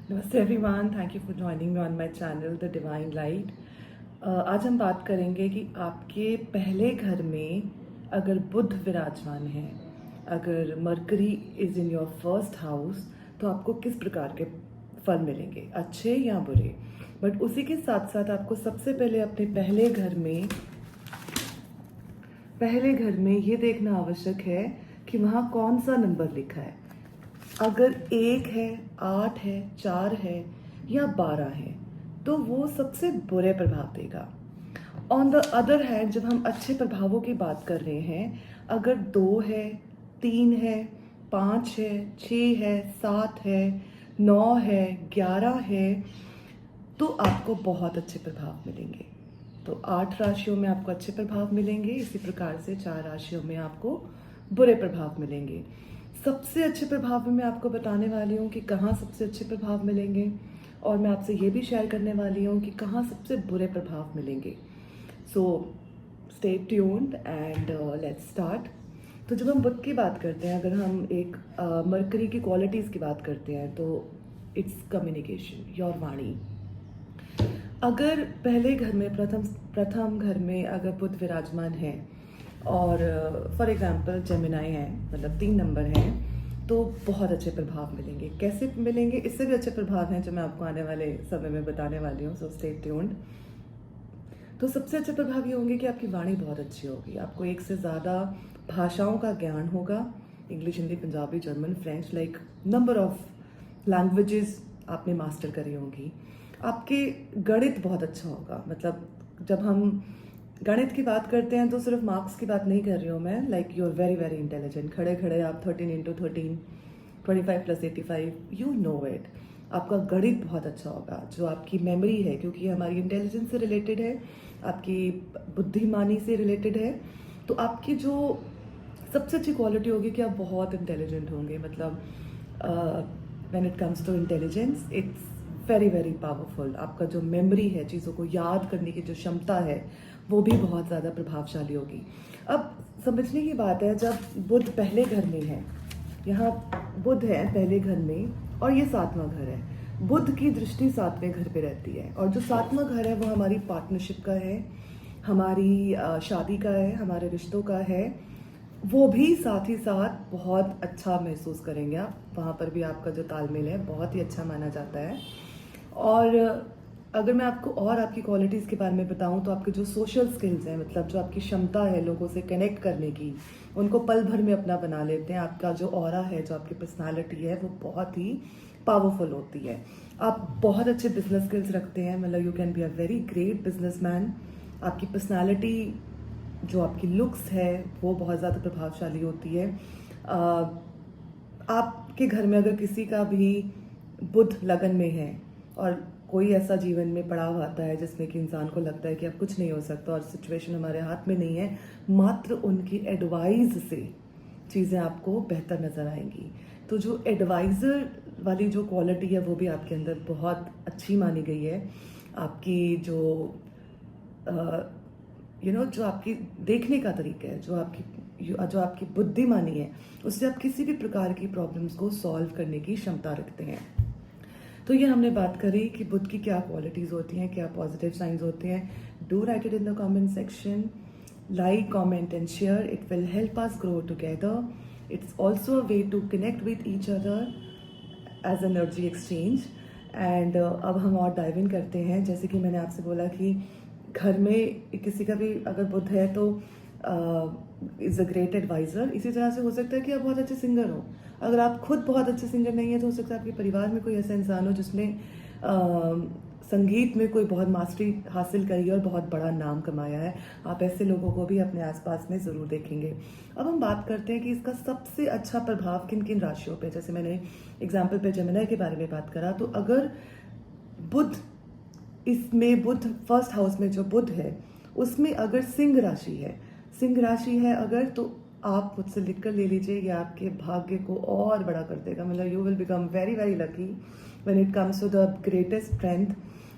नमस्ते everyone, thank you for joining me on my channel the divine light. आज हम बात करेंगे कि आपके पहले घर में अगर बुध विराजमान है, अगर mercury is in your first house, तो आपको किस प्रकार के फल मिलेंगे, अच्छे या बुरे। बट उसी के साथ साथ आपको सबसे पहले अपने पहले घर में ये देखना आवश्यक है कि वहाँ कौन सा नंबर लिखा है। अगर 1 है, 8 है, 4 है या 12 है तो वो सबसे बुरे प्रभाव देगा। ऑन द अदर हैंड, जब हम अच्छे प्रभावों की बात कर रहे हैं, अगर 2 है, 3 है, 5 है, 6 है, 7 है, 9 है, 11 है, तो आपको बहुत अच्छे प्रभाव मिलेंगे। तो 8 राशियों में आपको अच्छे प्रभाव मिलेंगे, इसी प्रकार से 4 राशियों में आपको बुरे प्रभाव मिलेंगे। सबसे अच्छे प्रभाव मैं आपको बताने वाली हूँ कि कहाँ सबसे अच्छे प्रभाव मिलेंगे, और मैं आपसे ये भी शेयर करने वाली हूँ कि कहाँ सबसे बुरे प्रभाव मिलेंगे। So stay tuned and let's start. तो जब हम बुध की बात करते हैं, अगर हम एक मरकरी की क्वालिटीज़ की बात करते हैं, तो इट्स कम्युनिकेशन, योर वाणी। अगर पहले घर में प्रथम घर में अगर बुध विराजमान है और फॉर एग्जांपल जेमिनाई है, मतलब 3 नंबर हैं, तो बहुत अच्छे प्रभाव मिलेंगे। कैसे मिलेंगे, इससे भी अच्छे प्रभाव हैं जो मैं आपको आने वाले समय में बताने वाली हूँ। So stay tuned. तो सबसे अच्छे प्रभाव ये होंगे कि आपकी वाणी बहुत अच्छी होगी, आपको एक से ज़्यादा भाषाओं का ज्ञान होगा। English, Hindi, Punjabi, German, French, like number of languages आपने मास्टर करी होंगी। आपके गणित बहुत अच्छा होगा, मतलब जब हम गणित की बात करते हैं तो सिर्फ मार्क्स की बात नहीं कर रही हूँ मैं, like you are very very intelligent. खड़े खड़े आप 13 into 13, 25 plus 85, you know it. आपका गणित बहुत अच्छा होगा, जो आपकी मेमोरी है, क्योंकि ये हमारी इंटेलिजेंस से रिलेटेड है, आपकी बुद्धिमानी से रिलेटेड है। तो आपकी जो सबसे अच्छी क्वालिटी होगी कि आप बहुत इंटेलिजेंट होंगे, मतलब when it comes to intelligence, it's very very powerful. आपका जो मेमोरी है, चीज़ों को याद करने की जो क्षमता है, वो भी बहुत ज़्यादा प्रभावशाली होगी। अब समझने की बात है, जब बुध पहले घर में है, यहाँ बुध है पहले घर में और ये 7वां घर है। बुध की दृष्टि 7वें घर पे रहती है, और जो 7वां घर है वो हमारी पार्टनरशिप का है, हमारी शादी का है, हमारे रिश्तों का है। वो भी साथ ही साथ बहुत अच्छा महसूस करेंगे आप, वहाँ पर भी आपका जो तालमेल है बहुत ही अच्छा माना जाता है। और अगर मैं आपको और आपकी क्वालिटीज़ के बारे में बताऊं, तो आपके जो सोशल स्किल्स हैं, मतलब जो आपकी क्षमता है लोगों से कनेक्ट करने की, उनको पल भर में अपना बना लेते हैं। आपका जो ऑरा है, जो आपकी पर्सनालिटी है, वो बहुत ही पावरफुल होती है। आप बहुत अच्छे बिजनेस स्किल्स रखते हैं, मतलब you can be a very great businessman. आपकी पर्सनालिटी, जो आपकी लुक्स है, वो बहुत ज़्यादा प्रभावशाली होती है। आपके घर में अगर किसी का भी बुध लगन में है और कोई ऐसा जीवन में पड़ाव आता है जिसमें कि इंसान को लगता है कि अब कुछ नहीं हो सकता और सिचुएशन हमारे हाथ में नहीं है, मात्र उनकी एडवाइस से चीज़ें आपको बेहतर नज़र आएंगी। तो जो एडवाइज़र वाली जो क्वालिटी है, वो भी आपके अंदर बहुत अच्छी मानी गई है। आपकी जो जो आपकी देखने का तरीका है, जो आपकी बुद्धिमानी है, उससे आप किसी भी प्रकार की प्रॉब्लम्स को सॉल्व करने की क्षमता रखते हैं। तो ये हमने बात करी कि बुध की क्या क्वालिटीज़ होती हैं, क्या पॉजिटिव साइंस होते हैं। Do write it in the comment section, like, comment and share, it will help us grow together. It's also a way to connect with each other as energy exchange. And अब हम और dive in करते हैं। जैसे कि मैंने आपसे बोला कि घर में किसी का भी अगर बुध है तो इज़ अ ग्रेट एडवाइज़र। इसी तरह से हो सकता है कि आप बहुत अच्छे सिंगर हो। अगर आप खुद बहुत अच्छे सिंगर नहीं है, तो हो सकता है आपके परिवार में कोई ऐसा इंसान हो जिसने संगीत में कोई बहुत मास्टरी हासिल करी और बहुत बड़ा नाम कमाया है। आप ऐसे लोगों को भी अपने आसपास में ज़रूर देखेंगे। अब हम बात करते हैं कि इसका सबसे अच्छा प्रभाव किन किन राशियों पे। जैसे मैंने एग्जाम्पल पे जेमिनी के बारे में बात करा, तो अगर बुध, इसमें बुध फर्स्ट हाउस में जो बुध है, उसमें अगर सिंह राशि है अगर, तो आप मुझसे लिख कर ले लीजिए, ये आपके भाग्य को और बड़ा कर देगा। मतलब you will become very very lucky when it comes to the greatest strength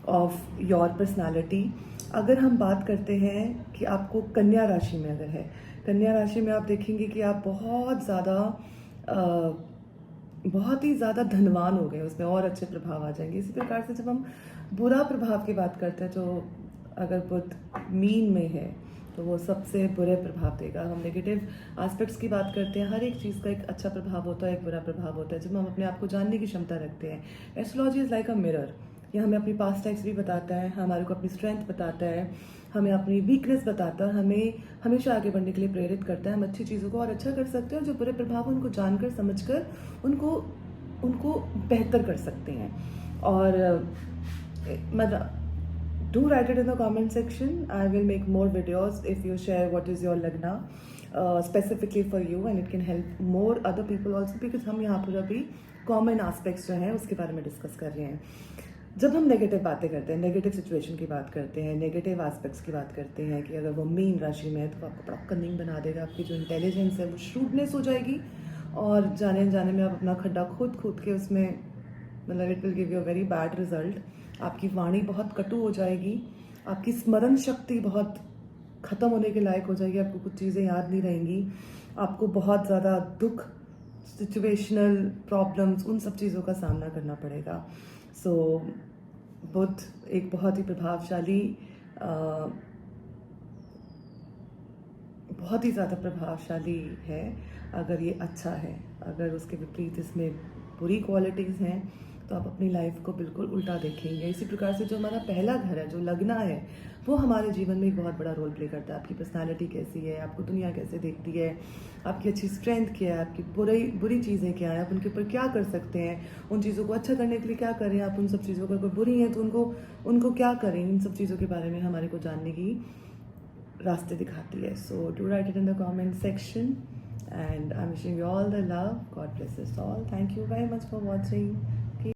of your personality. अगर हम बात करते हैं कि आपको कन्या राशि में अगर है, कन्या राशि में आप देखेंगे कि आप बहुत ज़्यादा बहुत ही ज़्यादा धनवान हो गए, उसमें और अच्छे प्रभाव आ जाएंगे। इसी प्रकार से जब हम बुरा प्रभाव की बात करते हैं, जो अगर बुध मीन में है तो वो सबसे बुरे प्रभाव देगा। हम नेगेटिव एस्पेक्ट्स की बात करते हैं, हर एक चीज़ का एक अच्छा प्रभाव होता है, एक बुरा प्रभाव होता है। जब हम अपने आप को जानने की क्षमता रखते हैं, astrology is like a mirror. ये हमें अपनी पास्ट लाइफ्स भी बताता है, हमारे को अपनी स्ट्रेंथ बताता है, हमें अपनी वीकनेस बताता है, हमें हमेशा आगे बढ़ने के लिए प्रेरित करता है। हम अच्छी चीज़ों को और अच्छा कर सकते हैं, और जो बुरे प्रभाव हैं उनको जानकर समझकर उनको उनको बेहतर कर सकते हैं। और मतलब do write it in the comment section. I will make more videos if you share what is your lagna specifically for you, and it can help more other people also, because हम यहाँ पर अभी common aspects जो हैं उसके बारे में discuss कर रहे हैं। जब हम नेगेटिव बातें करते हैं, नेगेटिव सिचुएशन की बात करते हैं, नेगेटिव एस्पेक्ट्स की बात करते हैं कि अगर वो मीन राशि में है तो आपको बड़ा कनिंग बना देगा, आपकी जो इंटेलिजेंस है वो श्रूडनेस हो जाएगी, और जाने जाने में आप अपना खड्डा खुद के उसमें, मतलब it will give you a very bad result. आपकी वाणी बहुत कटु हो जाएगी, आपकी स्मरण शक्ति बहुत ख़त्म होने के लायक हो जाएगी, आपको कुछ चीज़ें याद नहीं रहेंगी, आपको बहुत ज़्यादा दुख, सिचुएशनल प्रॉब्लम्स, उन सब चीज़ों का सामना करना पड़ेगा। सो बुध एक बहुत ही बहुत ही ज़्यादा प्रभावशाली है अगर ये अच्छा है। अगर उसके विपरीत इसमें बुरी क्वालिटीज़ हैं तो आप अपनी लाइफ को बिल्कुल उल्टा देखेंगे। इसी प्रकार से जो हमारा पहला घर है, जो लग्ना है, वो हमारे जीवन में एक बहुत बड़ा रोल प्ले करता है। आपकी पर्सनालिटी कैसी है, आपको दुनिया कैसे देखती है, आपकी अच्छी स्ट्रेंथ क्या है, आपकी बुरी चीज़ें क्या हैं, आप उनके ऊपर क्या कर सकते हैं, उन चीज़ों को अच्छा करने के लिए क्या करें, आप उन सब चीज़ों को अगर बुरी हैं तो उनको क्या करें, इन सब चीज़ों के बारे में हमारे को जानने की रास्ते दिखाती है। So do write it in the comment section, and I'm wishing you all the love. God bless us all. Thank you very much for watching.